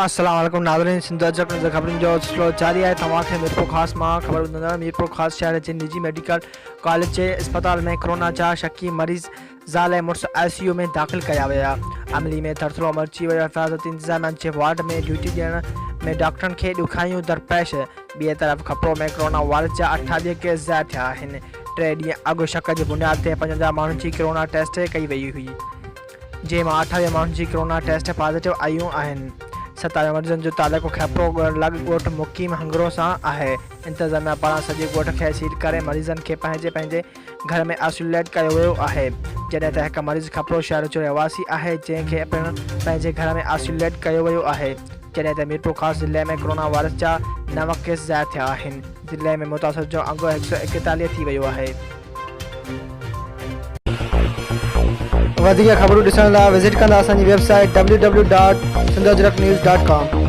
अस्सलाम वालेकुम नाज़रीन। सिंध नज़र ख़बरुनि जो सिलसिलो जारी आहे। तव्हांखे मीरपुर ख़ासि मां ख़बर ॿुधाईंदा। मीरपुर ख़ासि शहर जे निजी मेडिकल कॉलेज जे अस्पताल में कोरोना जा शकी मरीज़ ज़ाल ऐं मुड़ुस ICU में दाख़िल कया विया। अमली में थरथरो मची वियो। हिफ़ाज़ती इंतज़ामियात जे वार्ड में ड्यूटी ॾियण में डॉक्टरनि खे ॾुखाइयूं दरपेश। ॿिए तरफ़ खपरो में कोरोना वायरस जा 28 केस ज़ाहिर थिया आहिनि। 3 ॾींहं अॻु शक जे बुनियाद ते 55 माण्हुनि जी कोरोना टेस्ट कई वई हुई, जंहिंमां 28 माण्हुनि जी कोरोना टेस्ट पॉज़िटिव आयूं आहिनि। 27 मरीज़नि जो तालुक़ो खपरो लॻ ॻोठ मुक़ीम हंगरो सां आहे। इंतज़ामिया पारां सॼे ॻोठ खे सील करे मरीज़नि खे पंहिंजे घर में आइसोलेट कयो वियो आहे। जॾहिं त हिकु मरीज़ खपरो शहर जो रहवासी आहे, जंहिंखे पिणु पंहिंजे घर में आइसोलेट कयो वियो आहे। जॾहिं त मीरपुर ख़ासि ज़िले में कोरोना वायरस जा 9 केस ज़ाहिर थिया आहिनि। ज़िले में मुतासिर जो अंगु 141 थी वियो आहे। वधीक ख़बरूं ॾिसण लाइ विज़िट कंदा असांजी वेबसाइट www.sindhajraknews.com।